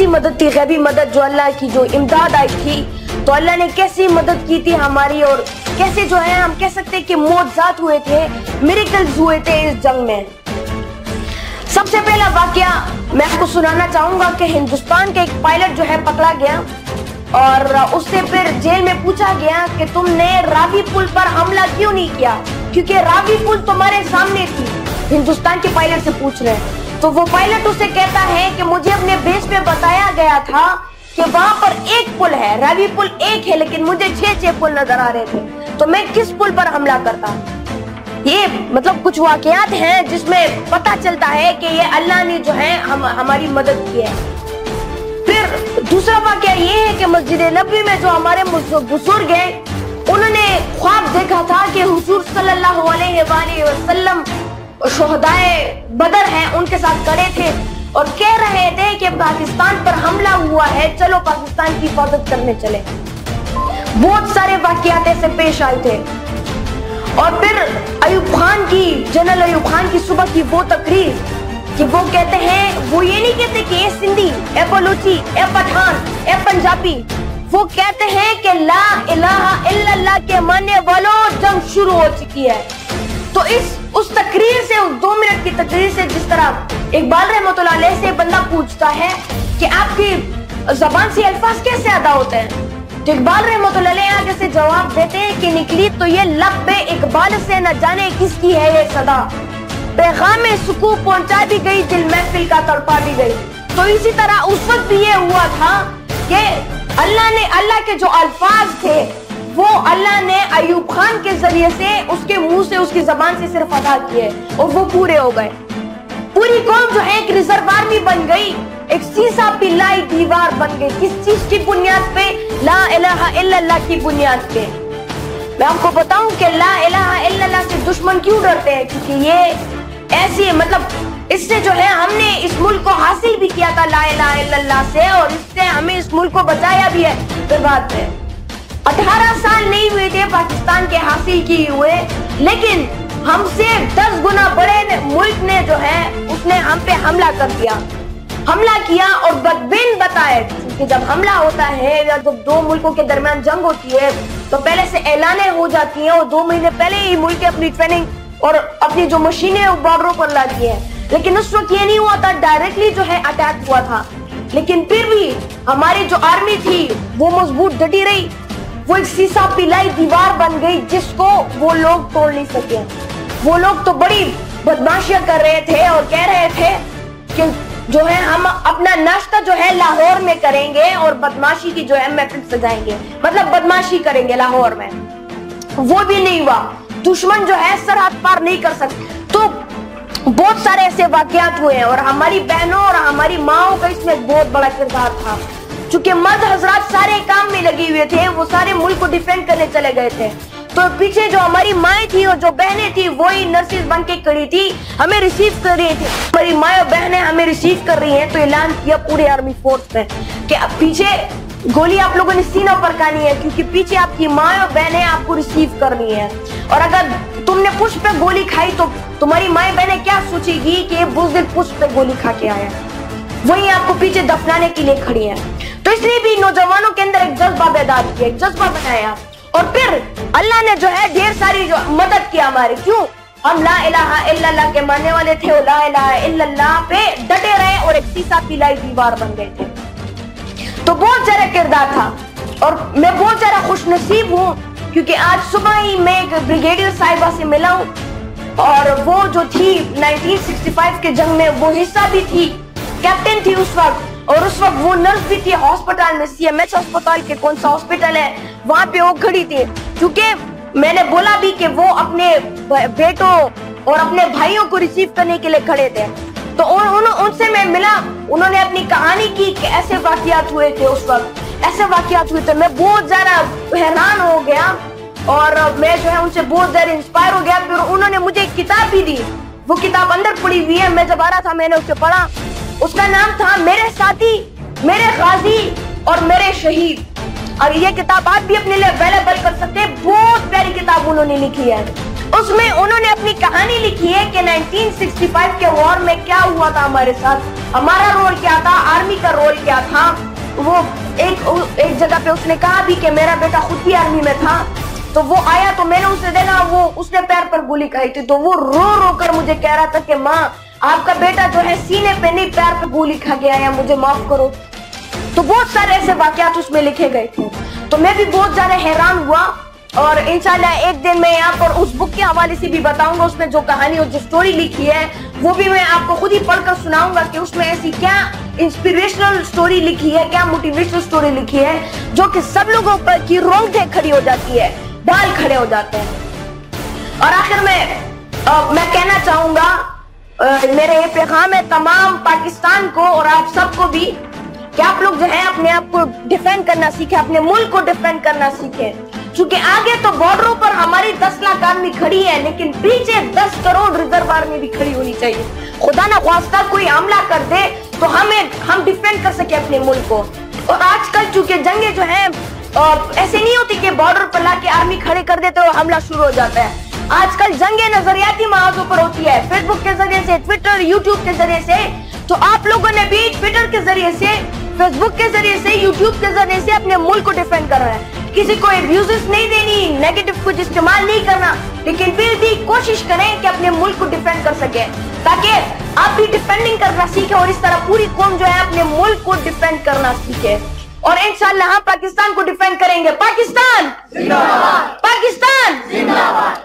कैसी मदद थी, गैबी मदद जो अल्लाह की जो इमदाद आई थी, तो अल्लाह ने कैसी मदद की थी हमारी, और कैसे जो है हम कह सकते हैं कि मौजज़ात हुए थे, मिरेकल्स हुए थे इस जंग में। सबसे पहला वाकया मैं आपको सुनाना चाहूंगा कि हिंदुस्तान का एक पायलट जो है पकड़ा गया और उससे फिर जेल में पूछा गया कि तुमने रावी पुल पर हमला क्यों नहीं किया, क्योंकि रावी पुल तुम्हारे सामने थी। हिंदुस्तान के पायलट से पूछ रहे हैं, तो वो पायलट उसे कहता है कि मुझे अपने बेस पे बताया गया था कि वहां पर एक पुल है, रावी पुल एक है, लेकिन मुझे 6 पुल नजर आ रहे थे, तो मैं किस पुल पर हमला करता। ये मतलब कुछ वाकयात हैं जिसमें पता चलता है कि ये अल्लाह ने जो है हमारी मदद की है। फिर दूसरा वाकया ये है कि मस्जिद नबवी में जो हमारे बुजुर्ग हैं, उन्होंने ख्वाब देखा था कि हुजूर सल्लल्लाहु अलैहि वसल्लम शोहदाए बदर हैं, उनके साथ खड़े थे और कह रहे थे कि पाकिस्तान पर हमला हुआ है, चलो पाकिस्तान की हिफाजत करने चले। बहुत सारे वाकयात ऐसे पेश आए थे। और फिर अयूब खान की, जनरल अयूब खान की सुबह की वो तकरीर कि वो कहते हैं, वो ये नहीं कहते कि ए सिंधी, ए बलूची, ए पठान, ए पंजाबी, वो कहते हैं कि ला इलाहा इल्लल्लाह के मानने वालों जंग शुरू हो चुकी है। तो उस तकरीर से, उस 2 मिनट की तकरीर से, जिस तरह इकबाल रहमतुल्लाह अलैह से बंदा पूछता है कि आपकी जबान से अल्फाज कैसे अदा होते हैं, तो इकबाल रहमतुल्लाह अलैह आगे से जवाब देते हैं कि निकली तो ये लब्बे इकबाल से न जाने किसकी है ये सदा, पैगाम सुकून पहुंचा भी गई, दिल महफिल का तड़पा भी गई। तो इसी तरह उस वक्त भी ये हुआ था कि अल्लाह के जो अल्फाज थे वो अल्लाह ने अयूब खान के जरिए से उसके मुंह से, उसकी जबान से सिर्फ अदा किए और वो पूरे हो गए। पूरी कौम जो है एक रिजर्व आर्मी बन गई, एक सीसा पिलाई दीवार बन गई। किस चीज की बुनियाद पे? ला इलाहा इल्लल्लाह की बुनियाद पे। मैं आपको बताऊं कि ला इलाहा इल्लल्लाह से दुश्मन क्यों डरते हैं, क्योंकि ये ऐसी, मतलब इससे जो है हमने इस मुल्क को हासिल भी किया था ला इलाहा इल्लल्लाह से, और इससे हमें इस मुल्क को बचाया भी है बर्बाद में। 18 साल नहीं हुए थे पाकिस्तान के हासिल किए हुए, लेकिन हमसे 10 गुना बड़े मुल्क ने जो है उसने हम पे हमला कर दिया, हमला किया और बदबिन बताए। क्योंकि जब हमला होता है या जब 2 मुल्कों के दरमियान जंग होती है तो पहले से ऐलानें हो जाती हैं और 2 महीने पहले ही मुल्क अपनी ट्रेनिंग और अपनी जो मशीनें बॉर्डरों पर लाती है। लेकिन उस वक्त ये नहीं हुआ था, डायरेक्टली जो है अटैक हुआ था। लेकिन फिर भी हमारी जो आर्मी थी वो मजबूत डटी रही, वो एक सीसा पिलाई दीवार बन गई जिसको वो लोग तोड़ नहीं सके। वो लोग तो बड़ी बदमाशियां कर रहे थे और कह रहे थे कि जो है हम अपना नाश्ता जो है लाहौर में करेंगे और बदमाशी की जो है महफिल सजाएंगे, मतलब बदमाशी करेंगे लाहौर में। वो भी नहीं हुआ, दुश्मन जो है सरहद पार नहीं कर सकते। तो बहुत सारे ऐसे वाकयात हुए हैं और हमारी बहनों और हमारी माओं का इसमें बहुत बड़ा किरदार था। चूंकि मर्द हजरात सारे काम में लगे हुए थे, वो सारे मुल्क को डिफेंड करने चले गए थे, तो पीछे जो हमारी माएँ थी और जो बहनें थी वही नर्सेज बन के खड़ी थी, हमें रिसीव कर रही थी। हमारी माएँ और बहनें हमें रिसीव कर रही हैं, तो ऐलान किया पूरे आर्मी फोर्स ने कि अब पीछे गोली आप लोगों ने सीना पर खानी है, क्योंकि पीछे आपकी माँ और बहनें आपको रिसीव करनी है। और अगर तुमने पुष्प पे गोली खाई तो तुम्हारी माँ बहनें क्या सोचेगी कि ये बुज़दिल पुष्प पे गोली खा के आया, वही आपको पीछे दफनाने के लिए खड़ी है। तो इसलिए भी नौजवानों के अंदर एक जज्बा पैदा किया, एक जज्बा बनाया और फिर अल्लाह ने जो है ढेर सारी जो मदद की हमारी। क्यों? हम ला इलाहा इल्लल्लाह के मानने वाले थे और ला इलाहा इल्लल्लाह पे डटे रहे और एक सीसा पिलाई दीवार बन गए थे। तो बहुत ज्यादा किरदार था और मैं बहुत ज्यादा खुशनसीब हूँ क्योंकि आज सुबह ही मैं एक ब्रिगेडियर साहिबा से मिला हूँ और वो जो थी 1965 के जंग में वो हिस्सा भी थी, कैप्टन थी उस वक्त, और उस वक्त वो नर्स भी थी हॉस्पिटल में, CMH अस्पताल के कौन सा हॉस्पिटल है वहां पे वो खड़ी थी। क्योंकि मैंने बोला भी कि वो अपने बेटों और अपने भाइयों को रिसीव करने के लिए खड़े थे, तो उनसे मैं मिला, उन्होंने अपनी कहानी की कि ऐसे वाकयात हुए थे उस वक्त, ऐसे वाकयात हुए थे। मैं बहुत ज्यादा हैरान हो गया और मैं जो है उनसे बहुत ज्यादा इंस्पायर हो गया। फिर उन्होंने मुझे एक किताब भी दी, वो किताब अंदर पड़ी हुई है, मैं जब आ रहा था मैंने उसे पढ़ा। उसका नाम था मेरे साथी, मेरे गाजी और मेरे शहीद। और ये किताब आप भी अपने लिए अवेलेबल कर सकते हैं, बहुत प्यारी किताब उन्होंने लिखी है। उसमें उन्होंने अपनी कहानी लिखी है कि 1965 के वॉर में क्या हुआ था हमारे साथ, हमारा रोल क्या था, आर्मी का रोल क्या था पे उसने कहा भी कि मेरा बेटा खुद भी आर्मी में था, तो वो आया तो मैंने उसे देखा उसने पैर पर गोली खाई थी, तो वो रो रो कर मुझे कह रहा था कि माँ आपका बेटा जो है सीने पे नहीं पैर पे गोली खा गया है, मुझे माफ करो। तो बहुत सारे ऐसे वाकयात उसमें लिखे गए थे, तो मैं भी बहुत ज्यादा हैरान हुआ। और इंशाल्लाह एक दिन मैं यहाँ पर उस बुक के हवाले से भी बताऊंगा, उसमें जो कहानी और जो स्टोरी लिखी है वो भी मैं आपको खुद ही पढ़कर सुनाऊंगा कि उसमें ऐसी क्या इंस्पिरेशनल स्टोरी लिखी है, क्या मोटिवेशनल स्टोरी लिखी है, जो कि सब लोगों पर की रोंगटे खड़ी हो जाती है, बाल खड़े हो जाते हैं। और आखिर में मैं कहना चाहूंगा, मेरा ये पैगाम है तमाम पाकिस्तान को और आप सबको भी, कि आप लोग जो है अपने आप को डिफेंड करना सीखे, अपने मुल्क को डिफेंड करना सीखे। क्योंकि आगे तो बॉर्डरों पर हमारी 10 लाख आर्मी खड़ी है, लेकिन पीछे 10 करोड़ रिजर्व आर्मी भी खड़ी होनी चाहिए। खुदा ना ख्वास्ता कोई हमला कर दे तो हम डिफेंड कर सके अपने मुल्क को। और आजकल चूंकि जंगे जो है ऐसे नहीं होती कि बॉर्डर पर लाके आर्मी खड़े कर देते और हमला शुरू हो जाता है। आजकल जंगे नजरियाती महाजों पर होती है, फेसबुक के जरिए से, ट्विटर यूट्यूब के जरिए से। तो आप लोगों ने भी ट्विटर के जरिए से, फेसबुक के जरिए से, यूट्यूब के जरिए से अपने मुल्क को डिफेंड करना है। किसी को एब्यूजेस नहीं देनी, नेगेटिव कुछ इस्तेमाल नहीं करना, लेकिन फिर भी कोशिश करें कि अपने मुल्क को डिफेंड कर सके, ताकि आप भी डिफेंडिंग करना सीखे और इस तरह पूरी कौम जो है अपने मुल्क को डिफेंड करना सीखे। और इंशाल्लाह हम पाकिस्तान को डिफेंड करेंगे। पाकिस्तान जिंदाबाद, पाकिस्तान जिंदाबाद।